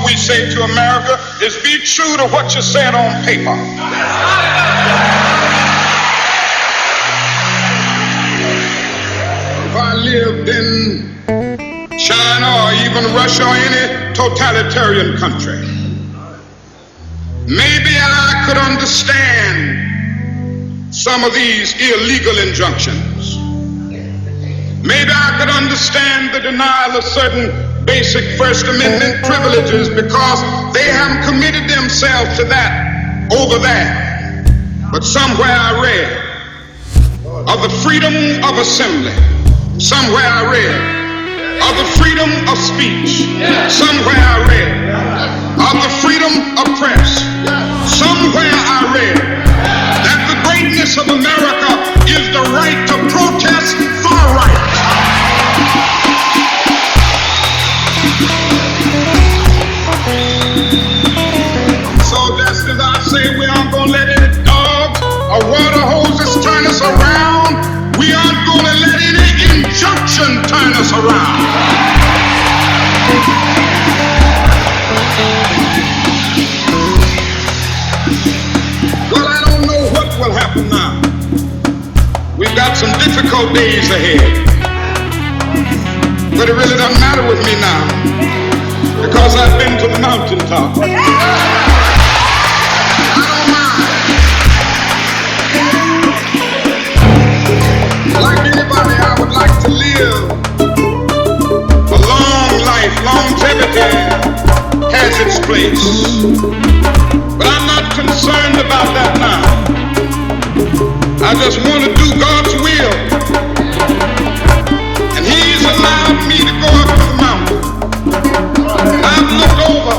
we say to America is be true to what you said on paper. If I lived in China or even Russia or any totalitarian country, maybe I could understand some of these illegal injunctions. Maybe I could understand the denial of certain basic First Amendment privileges because they haven't committed themselves to that over there. But somewhere I read of the freedom of assembly. Somewhere I read of the freedom of speech. Somewhere I read of the freedom of press. Somewhere I read that the greatness of America is the right to protest far right. So just as I say we aren't going to let any dogs or water hoses turn us around, we aren't going to let any injunction turn us around. Well, I don't know what will happen now. We've got some difficult days ahead. But it really doesn't matter with me now, because I've been to the mountaintop. I don't mind. Like anybody, I would like to live a long life. Longevity has its place. But I'm not concerned about that now. I just want to do God's will. And He's allowed me to go up to the mountain. I've looked over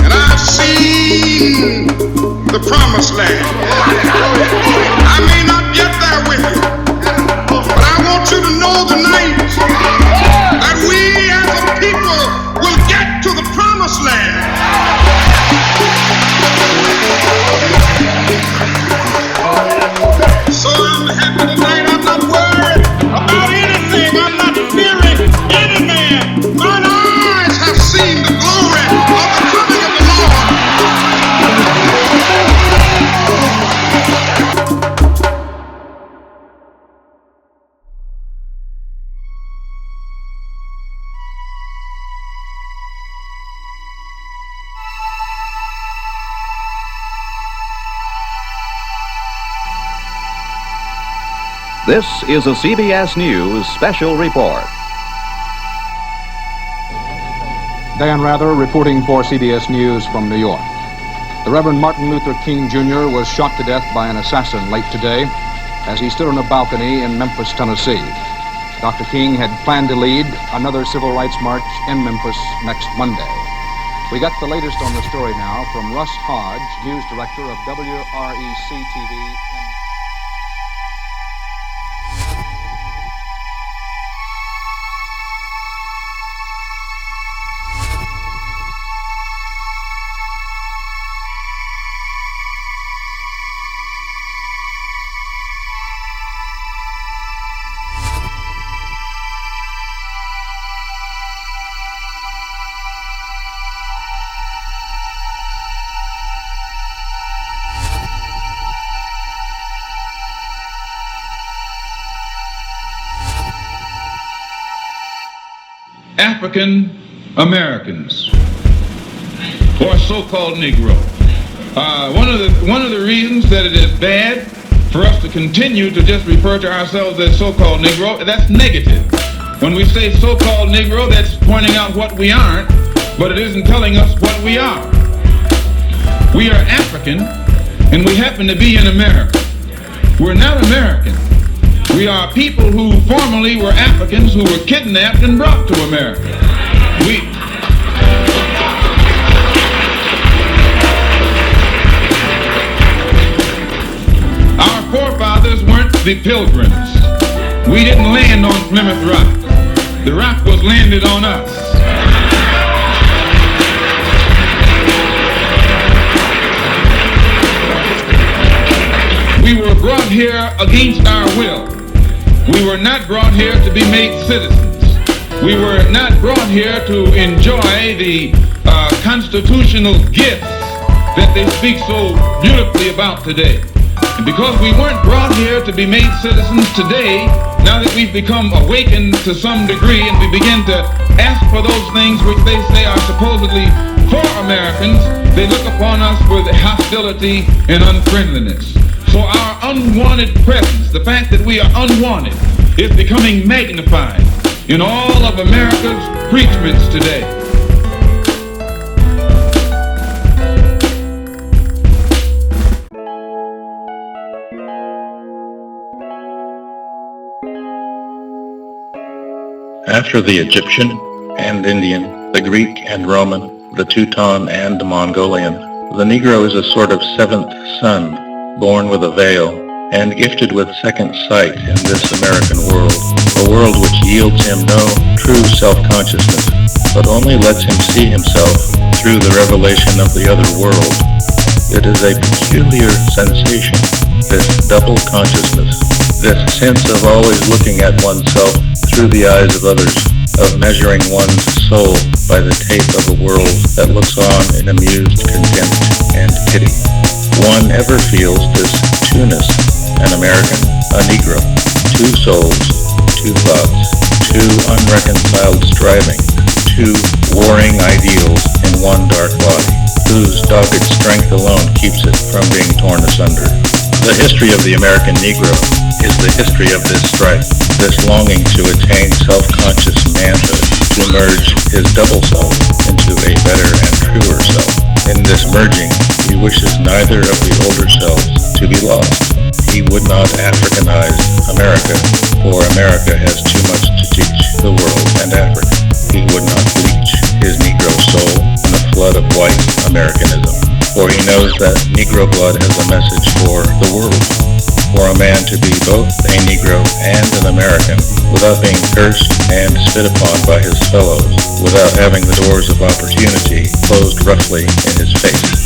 and I've seen the promised land. I may not get there with you, but I want you to know tonight that we as a people will get to the promised land. So I'm happy tonight. I'm not worried about anything. I'm not fearing any man. Mine eyes have seen the glory of the coming of the Lord. This is a CBS News special report. Dan Rather reporting for CBS News from New York. The Reverend Martin Luther King Jr. was shot to death by an assassin late today as he stood on a balcony in Memphis, Tennessee. Dr. King had planned to lead another civil rights march in Memphis next Monday. We got the latest on the story now from Russ Hodge, news director of WREC-TV. African Americans, or so-called Negro. One of the reasons that it is bad for us to continue to just refer to ourselves as so-called Negro, that's negative. When we say so-called Negro, that's pointing out what we aren't, but it isn't telling us what we are. We are African, and we happen to be in America. We're not American. We are people who formerly were Africans who were kidnapped and brought to America. Our forefathers weren't the Pilgrims. We didn't land on Plymouth Rock. The rock was landed on us. We were brought here against our will. We were not brought here to be made citizens. We were not brought here to enjoy the constitutional gifts that they speak so beautifully about today. And because we weren't brought here to be made citizens today, now that we've become awakened to some degree and we begin to ask for those things which they say are supposedly for Americans, they look upon us with hostility and unfriendliness. So our unwanted presence, the fact that we are unwanted, is becoming magnified in all of America's preachments today. After the Egyptian and Indian, the Greek and Roman, the Teuton and the Mongolian, the Negro is a sort of seventh son, born with a veil, and gifted with second sight in this American world, a world which yields him no true self-consciousness, but only lets him see himself through the revelation of the other world. It is a peculiar sensation, this double consciousness, this sense of always looking at oneself through the eyes of others, of measuring one's soul by the tape of a world that looks on in amused contempt and pity. One ever feels this two-ness, an American, a Negro, two souls, two thoughts, two unreconciled strivings, two warring ideals in one dark body, whose dogged strength alone keeps it from being torn asunder. The history of the American Negro is the history of this strife, this longing to attain self-conscious manhood, to merge his double self into a better and truer self. In this merging, he wishes neither of the older selves to be lost. He would not Africanize America, for America has too much to teach the world and Africa. He would not bleach his Negro soul in a flood of white Americanism, for he knows that Negro blood has a message for the world. For a man to be both a Negro and an American, without being cursed and spit upon by his fellows, without having the doors of opportunity closed roughly in his face.